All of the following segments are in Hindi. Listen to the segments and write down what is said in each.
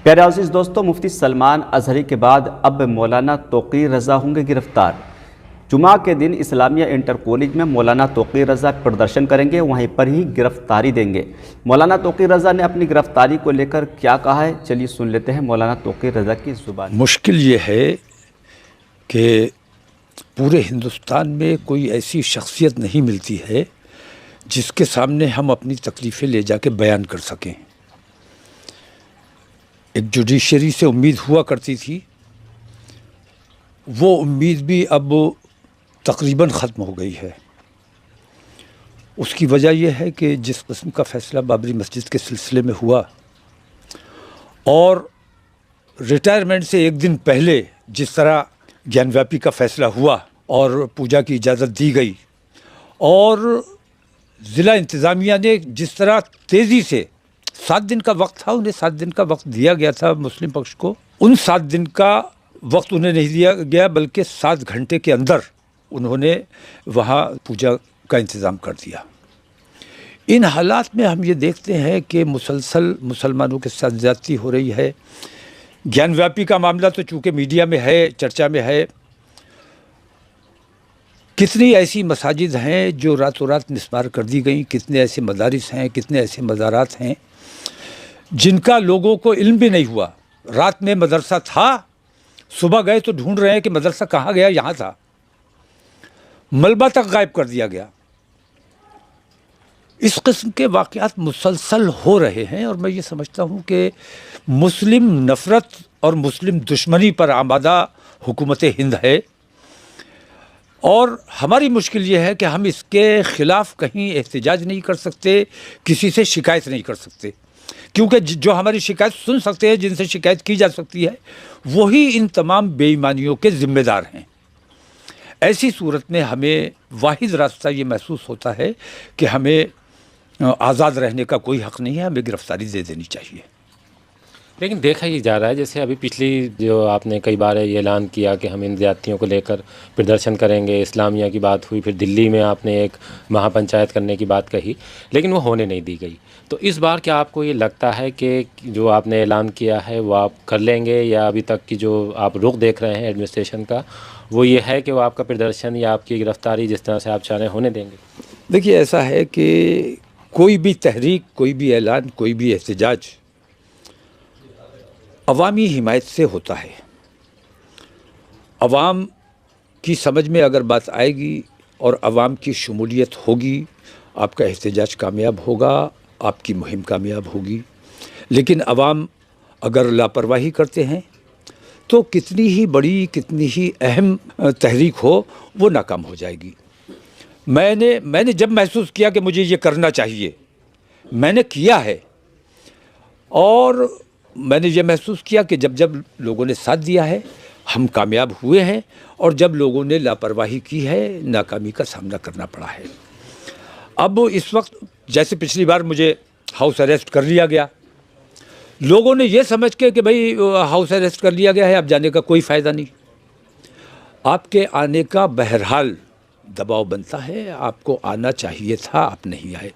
प्यारे अज़ीज़ दोस्तों, मुफ्ती सलमान अज़हरी के बाद अब मौलाना तौक़ीर रज़ा होंगे गिरफ़्तार। जुमा के दिन इस्लामिया इंटर कॉलेज में मौलाना तौक़ीर रज़ा प्रदर्शन करेंगे, वहीं पर ही गिरफ़्तारी देंगे। मौलाना तौक़ीर रज़ा ने अपनी गिरफ़्तारी को लेकर क्या कहा है, चलिए सुन लेते हैं मौलाना तौक़ीर रज़ा की ज़ुबान। मुश्किल ये है कि पूरे हिंदुस्तान में कोई ऐसी शख्सियत नहीं मिलती है जिसके सामने हम अपनी तकलीफ़ें ले जाके बयान कर सकें। एक जुडिशरी से उम्मीद हुआ करती थी, वो उम्मीद भी अब तकरीबन ख़त्म हो गई है। उसकी वजह यह है कि जिस किस्म का फ़ैसला बाबरी मस्जिद के सिलसिले में हुआ और रिटायरमेंट से एक दिन पहले जिस तरह ज्ञानव्यापी का फ़ैसला हुआ और पूजा की इजाज़त दी गई और ज़िला इंतज़ामिया ने जिस तरह तेज़ी से 7 दिन का वक्त था, उन्हें 7 दिन का वक्त दिया गया था मुस्लिम पक्ष को, उन 7 दिन का वक्त उन्हें नहीं दिया गया बल्कि 7 घंटे के अंदर उन्होंने वहाँ पूजा का इंतज़ाम कर दिया। इन हालात में हम ये देखते हैं कि मुसलसल मुसलमानों के साथ ज़्यादती हो रही है। ज्ञानव्यापी का मामला तो चूँकि मीडिया में है, चर्चा में है। कितनी ऐसी मसाजिद हैं जो रातों रात मिसमार कर दी गई, कितने ऐसे मदारिस हैं, कितने ऐसे मज़ारात हैं जिनका लोगों को इल्म भी नहीं हुआ। रात में मदरसा था, सुबह गए तो ढूंढ रहे हैं कि मदरसा कहाँ गया, यहाँ था, मलबा तक गायब कर दिया गया। इस किस्म के वाक़यात मुसलसल हो रहे हैं और मैं ये समझता हूँ कि मुस्लिम नफ़रत और मुस्लिम दुश्मनी पर आमादा हुकूमत हिंद है और हमारी मुश्किल ये है कि हम इसके ख़िलाफ़ कहीं एहतजाज नहीं कर सकते, किसी से शिकायत नहीं कर सकते, क्योंकि जो हमारी शिकायत सुन सकते हैं, जिनसे शिकायत की जा सकती है, वही इन तमाम बेईमानियों के ज़िम्मेदार हैं। ऐसी सूरत में हमें वाहिद रास्ता ये महसूस होता है कि हमें आज़ाद रहने का कोई हक़ नहीं है, हमें गिरफ़्तारी दे देनी चाहिए। लेकिन देखा ये जा रहा है, जैसे अभी पिछली जो आपने कई बार ये ऐलान किया कि हम इन ज़्यादतियों को लेकर प्रदर्शन करेंगे, इस्लामिया की बात हुई, फिर दिल्ली में आपने एक महापंचायत करने की बात कही, लेकिन वो होने नहीं दी गई। तो इस बार क्या आपको ये लगता है कि जो आपने ऐलान किया है वो आप कर लेंगे, या अभी तक की जो आप रुख देख रहे हैं एडमिनिस्ट्रेशन का वो ये है कि वो आपका प्रदर्शन या आपकी गिरफ़्तारी जिस तरह से आप चाह रहे हैं होने देंगे? देखिए, ऐसा है कि कोई भी तहरीक, कोई भी ऐलान, कोई भी एहतजाज अवामी हिमायत से होता है। अवाम की समझ में अगर बात आएगी और अवाम की शमूलियत होगी, आपका एहतजाज कामयाब होगा, आपकी मुहिम कामयाब होगी। लेकिन अवाम अगर लापरवाही करते हैं तो कितनी ही बड़ी, कितनी ही अहम तहरीक हो, वो नाकाम हो जाएगी। मैंने जब महसूस किया कि मुझे ये करना चाहिए, मैंने किया है और मैंने ये महसूस किया कि जब लोगों ने साथ दिया है, हम कामयाब हुए हैं, और जब लोगों ने लापरवाही की है, नाकामी का सामना करना पड़ा है। अब इस वक्त जैसे पिछली बार मुझे हाउस अरेस्ट कर लिया गया, लोगों ने ये समझ के कि भाई हाउस अरेस्ट कर लिया गया है, अब जाने का कोई फ़ायदा नहीं। आपके आने का बहरहाल दबाव बनता है, आपको आना चाहिए था, आप नहीं आए।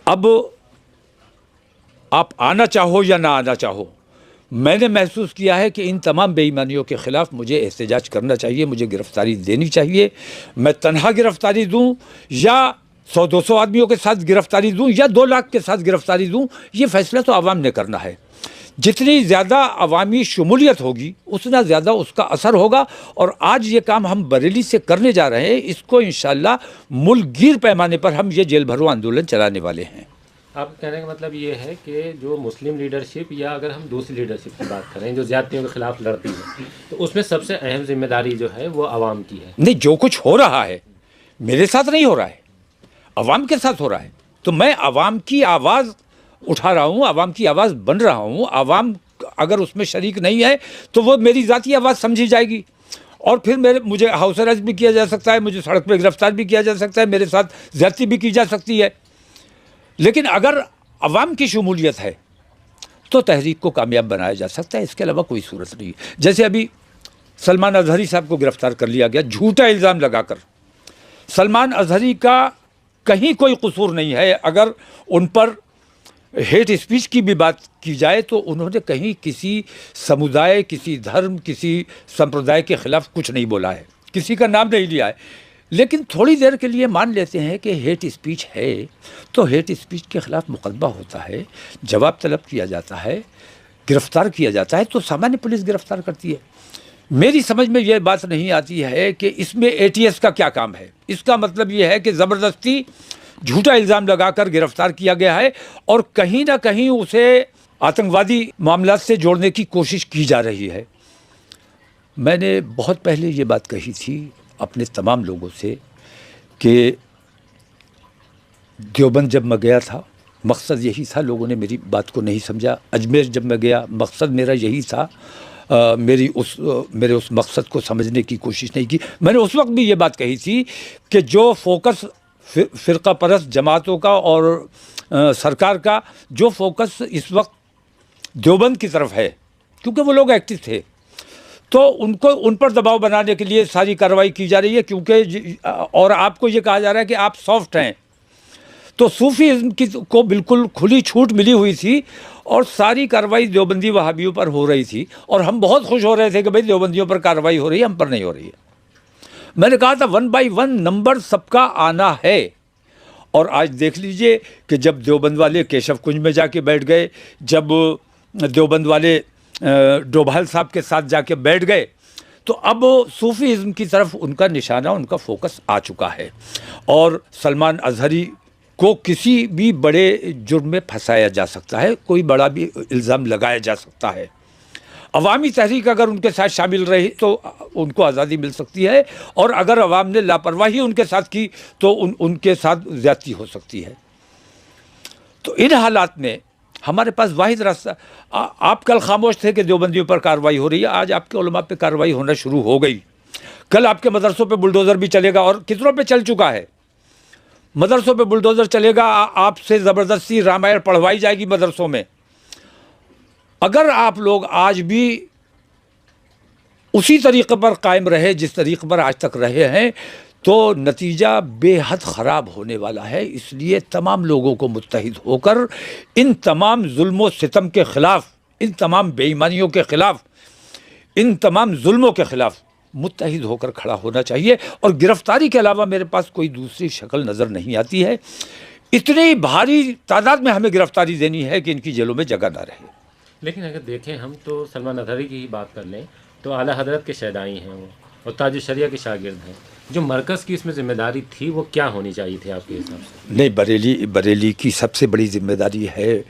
अब आप आना चाहो या ना आना चाहो, मैंने महसूस किया है कि इन तमाम बेईमानियों के ख़िलाफ़ मुझे एहतजाज करना चाहिए, मुझे गिरफ़्तारी देनी चाहिए। मैं तन्हा गिरफ़्तारी दूं या 100-200 आदमियों के साथ गिरफ़्तारी दूं या 2 लाख के साथ गिरफ़्तारी दूं, ये फ़ैसला तो आवाम ने करना है। जितनी ज़्यादा अवामी शमूलियत होगी, उतना ज़्यादा उसका असर होगा। और आज ये काम हम बरेली से करने जा रहे हैं, इसको इंशाअल्लाह मुल्कगीर पैमाने पर हम ये जेल भरो आंदोलन चलाने वाले हैं। आप कहने का मतलब ये है कि जो मुस्लिम लीडरशिप, या अगर हम दूसरी लीडरशिप की बात करें जो ज़्यादतियों के ख़िलाफ़ लड़ती है, तो उसमें सबसे अहम जिम्मेदारी जो है वो आवाम की है। नहीं, जो कुछ हो रहा है मेरे साथ नहीं हो रहा है, अवाम के साथ हो रहा है। तो मैं अवाम की आवाज़ उठा रहा हूँ, अवाम की आवाज़ बन रहा हूँ। अवाम अगर उसमें शरीक नहीं है तो वो मेरी ज़ाती आवाज़ समझी जाएगी और फिर मुझे हाउस अरेस्ट भी किया जा सकता है, मुझे सड़क पर गिरफ्तार भी किया जा सकता है, मेरे साथ ज़्यादती भी की जा सकती है। लेकिन अगर अवाम की शमूलियत है तो तहरीक को कामयाब बनाया जा सकता है, इसके अलावा कोई सूरत नहीं। जैसे अभी सलमान अज़हरी साहब को गिरफ़्तार कर लिया गया झूठा इल्ज़ाम लगाकर। सलमान अज़हरी का कहीं कोई कसूर नहीं है। अगर उन पर हेट स्पीच की भी बात की जाए तो उन्होंने कहीं किसी समुदाय, किसी धर्म, किसी संप्रदाय के खिलाफ कुछ नहीं बोला है, किसी का नाम नहीं लिया है। लेकिन थोड़ी देर के लिए मान लेते हैं कि हेट स्पीच है, तो हेट स्पीच के खिलाफ मुकदमा होता है, जवाब तलब किया जाता है, गिरफ्तार किया जाता है, तो सामान्य पुलिस गिरफ्तार करती है। मेरी समझ में ये बात नहीं आती है कि इसमें एटीएस का क्या काम है। इसका मतलब ये है कि ज़बरदस्ती झूठा इल्ज़ाम लगाकर गिरफ्तार किया गया है और कहीं ना कहीं उसे आतंकवादी मामला से जोड़ने की कोशिश की जा रही है। मैंने बहुत पहले ये बात कही थी अपने तमाम लोगों से कि देवबंद जब मैं गया था, मकसद यही था, लोगों ने मेरी बात को नहीं समझा। अजमेर जब मैं गया, मकसद मेरा यही था, मेरे उस मकसद को समझने की कोशिश नहीं की। मैंने उस वक्त भी ये बात कही थी कि जो फोकस फ़िरका परस्त जमातों का और सरकार का जो फोकस इस वक्त देवबंद की तरफ है, क्योंकि वो लोग एक्टिव थे, तो उन पर दबाव बनाने के लिए सारी कार्रवाई की जा रही है। क्योंकि और आपको ये कहा जा रहा है कि आप सॉफ्ट हैं, तो सूफीज़्म की को बिल्कुल खुली छूट मिली हुई थी और सारी कार्रवाई देवबंदी वहाबियों पर हो रही थी और हम बहुत खुश हो रहे थे कि भाई देवबंदियों पर कार्रवाई हो रही है, हम पर नहीं हो रही है। मैंने कहा था 1 बाय 1 नंबर सबका आना है। और आज देख लीजिए कि जब देवबंद वाले केशव कुंज में जाके बैठ गए, जब देवबंद वाले डोभाल साहब के साथ जाके बैठ गए, तो अब सूफीज़्म की तरफ उनका निशाना, उनका फोकस आ चुका है। और सलमान अज़हरी को किसी भी बड़े जुर्म में फंसाया जा सकता है, कोई बड़ा भी इल्ज़ाम लगाया जा सकता है। अवामी तहरीक अगर उनके साथ शामिल रही तो उनको आज़ादी मिल सकती है, और अगर अवाम ने लापरवाही उनके साथ की तो उनके साथ ज़्यादती हो सकती है। तो इन हालात में हमारे पास वाहिद रास्ता, आप कल खामोश थे कि देवबंदियों पर कार्रवाई हो रही है, आज आपके उलमा पे कार्रवाई होना शुरू हो गई। कल आपके मदरसों पे बुलडोज़र भी चलेगा और कितनों पे चल चुका है। मदरसों पे बुलडोज़र चलेगा, आपसे ज़बरदस्ती रामायण पढ़वाई जाएगी मदरसों में। अगर आप लोग आज भी उसी तरीक़े पर कायम रहे जिस तरीक़े पर आज तक रहे हैं, तो नतीजा बेहद ख़राब होने वाला है। इसलिए तमाम लोगों को मुत्तहिद होकर इन तमाम जुल्मों सितम के ख़िलाफ़, इन तमाम बेईमानियों के ख़िलाफ़, इन तमाम जुल्मों के ख़िलाफ़ मुत्तहिद होकर खड़ा होना चाहिए। और गिरफ़्तारी के अलावा मेरे पास कोई दूसरी शक्ल नज़र नहीं आती है। इतनी भारी तादाद में हमें गिरफ़्तारी देनी है कि इनकी जेलों में जगह ना रहे। लेकिन अगर देखें हम तो सलमान अज़हरी की ही बात कर लें तो आला हज़रत के शहदाई हैं वो, और ताज शरिया के शागिर्द हैं। जो मरकज़ की इसमें ज़िम्मेदारी थी वो क्या होनी चाहिए थी आपके हिसाब से? नहीं, बरेली की सबसे बड़ी ज़िम्मेदारी है।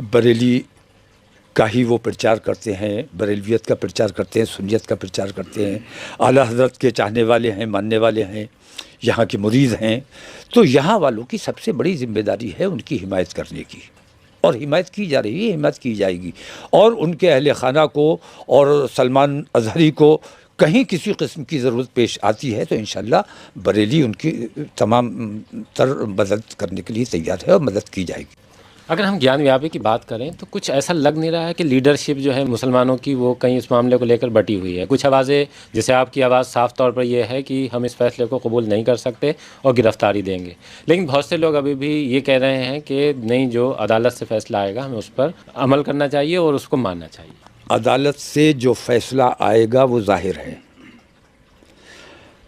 बरेली का ही वो प्रचार करते हैं, बरेलवियत का प्रचार करते हैं, सुन्नियत का प्रचार करते हैं, आला हज़रत के चाहने वाले हैं, मानने वाले हैं, यहाँ के मुरीद हैं। तो यहाँ वालों की सबसे बड़ी ज़िम्मेदारी है उनकी हिमायत करने की, और हिमायत की जा रही है, हिमायत की जाएगी। और उनके अहले खाना को और सलमान अज़हरी को कहीं किसी किस्म की ज़रूरत पेश आती है तो इंशाअल्लाह बरेली उनकी तमाम तर मदद करने के लिए तैयार है और मदद की जाएगी। अगर हम ज्ञान व्यापी की बात करें तो कुछ ऐसा लग नहीं रहा है कि लीडरशिप जो है मुसलमानों की वो कहीं इस मामले को लेकर बटी हुई है। कुछ आवाज़ें, जैसे आपकी आवाज़ साफ तौर पर यह है कि हम इस फैसले को कबूल नहीं कर सकते और गिरफ्तारी देंगे, लेकिन बहुत से लोग अभी भी ये कह रहे हैं कि नहीं, जो अदालत से फैसला आएगा हमें उस पर अमल करना चाहिए और उसको मानना चाहिए। अदालत से जो फैसला आएगा वो जाहिर है।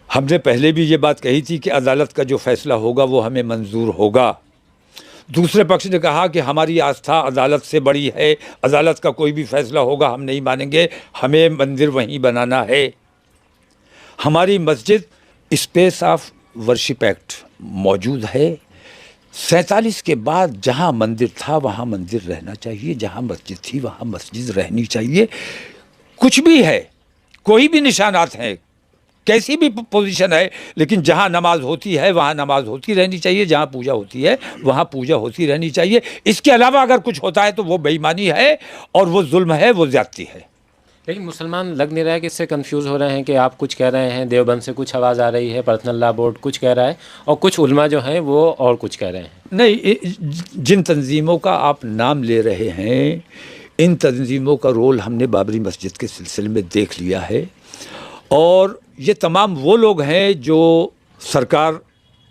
हमने पहले भी ये बात कही थी कि अदालत का जो फैसला होगा वो हमें मंजूर होगा। दूसरे पक्ष ने कहा कि हमारी आस्था अदालत से बड़ी है, अदालत का कोई भी फैसला होगा हम नहीं मानेंगे, हमें मंदिर वहीं बनाना है। हमारी मस्जिद स्पेस ऑफ वर्शिप एक्ट मौजूद है। 47 के बाद जहाँ मंदिर था वहाँ मंदिर रहना चाहिए, जहाँ मस्जिद थी वहाँ मस्जिद रहनी चाहिए। कुछ भी है, कोई भी निशानात हैं, कैसी भी पोजीशन है, लेकिन जहाँ नमाज होती है वहाँ नमाज होती रहनी चाहिए, जहाँ पूजा होती है वहाँ पूजा होती रहनी चाहिए। इसके अलावा अगर कुछ होता है तो वो बेईमानी है और वो जुल्म है, वो ज़्यादती है। लेकिन मुसलमान लग नहीं रहा है कि इससे कंफ्यूज हो रहे हैं कि आप कुछ कह रहे हैं, देवबंद से कुछ आवाज़ आ रही है, पर्सनल लॉ बोर्ड कुछ कह रहा है और कुछ उलमा जो हैं वो और कुछ कह रहे हैं। नहीं, जिन तंजीमों का आप नाम ले रहे हैं, इन तंजीमों का रोल हमने बाबरी मस्जिद के सिलसिले में देख लिया है। और ये तमाम वो लोग हैं जो सरकार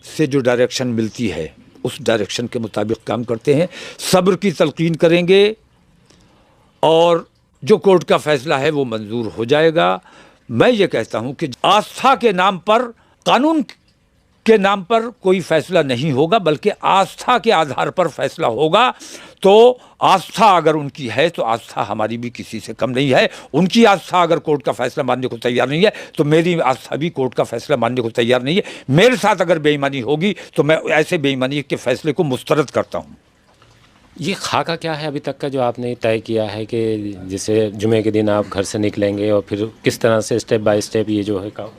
से जो डायरेक्शन मिलती है उस डायरेक्शन के मुताबिक काम करते हैं, सब्र की तलकीन करेंगे और जो कोर्ट का फैसला है वो मंजूर हो जाएगा। मैं ये कहता हूँ कि आस्था के नाम पर, कानून के नाम पर कोई फैसला नहीं होगा, बल्कि आस्था के आधार पर फैसला होगा। तो आस्था अगर उनकी है तो आस्था हमारी भी किसी से कम नहीं है। उनकी आस्था अगर कोर्ट का फैसला मानने को तैयार नहीं है तो मेरी आस्था भी कोर्ट का फैसला मानने को तैयार नहीं है। मेरे साथ अगर बेईमानी होगी तो मैं ऐसे बेईमानी के फैसले को मुस्तरद करता हूँ। ये खाका क्या है अभी तक का जो आपने तय किया है कि जैसे जुमे के दिन आप घर से निकलेंगे और फिर किस तरह से स्टेप बाय स्टेप ये जो है काम?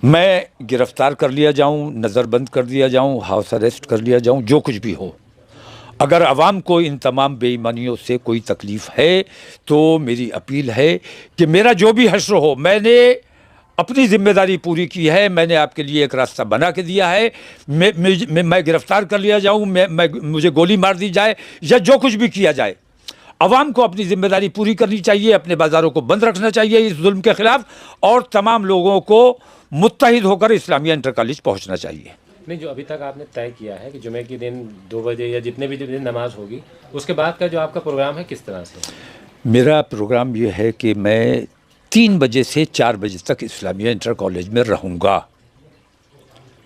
मैं गिरफ्तार कर लिया जाऊं, नज़रबंद कर दिया जाऊं, हाउस अरेस्ट कर लिया जाऊं, जो कुछ भी हो, अगर आवाम को इन तमाम बेईमानियों से कोई तकलीफ़ है तो मेरी अपील है कि मेरा जो भी हश्र हो, मैंने अपनी जिम्मेदारी पूरी की है, मैंने आपके लिए एक रास्ता बना के दिया है। मैं गिरफ्तार कर लिया जाऊं, मुझे गोली मार दी जाए या जो कुछ भी किया जाए, अवाम को अपनी जिम्मेदारी पूरी करनी चाहिए, अपने बाज़ारों को बंद रखना चाहिए इस जुल्म के ख़िलाफ़, और तमाम लोगों को मुत्तहिद होकर इस्लामिया इंटर कॉलेज पहुँचना चाहिए। नहीं, जो अभी तक आपने तय किया है कि जुमे के दिन 2 बजे या जितने भी दिन नमाज होगी, उसके बाद का जो आपका प्रोग्राम है किस तरह से? मेरा प्रोग्राम ये है कि मैं 3 बजे से 4 बजे तक इस्लामिया इंटर कॉलेज में रहूँगा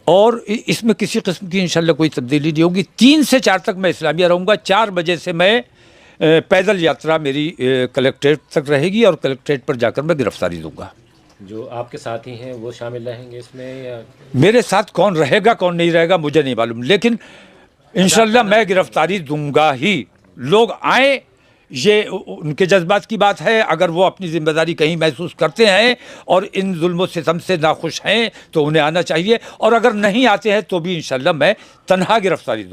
और इसमें किसी किस्म की इंशाल्लाह कोई तब्दीली नहीं होगी। 3 से 4 तक मैं इस्लामिया रहूँगा। 4 बजे से मैं पैदल यात्रा मेरी कलेक्ट्रेट तक रहेगी और कलेक्ट्रेट पर जाकर मैं गिरफ्तारी दूंगा। जो आपके साथी हैं वो शामिल रहेंगे इसमें या? मेरे साथ कौन रहेगा कौन नहीं रहेगा मुझे नहीं मालूम, लेकिन इंशाल्लाह मैं गिरफ्तारी दूंगा ही। लोग आए, ये उनके जज्बात की बात है। अगर वो अपनी जिम्मेदारी कहीं महसूस करते हैं और इन जुल्म सितम से नाखुश हैं तो उन्हें आना चाहिए, और अगर नहीं आते हैं तो भी इंशाल्लाह मैं तन्हा गिरफ्तारी दूंगा।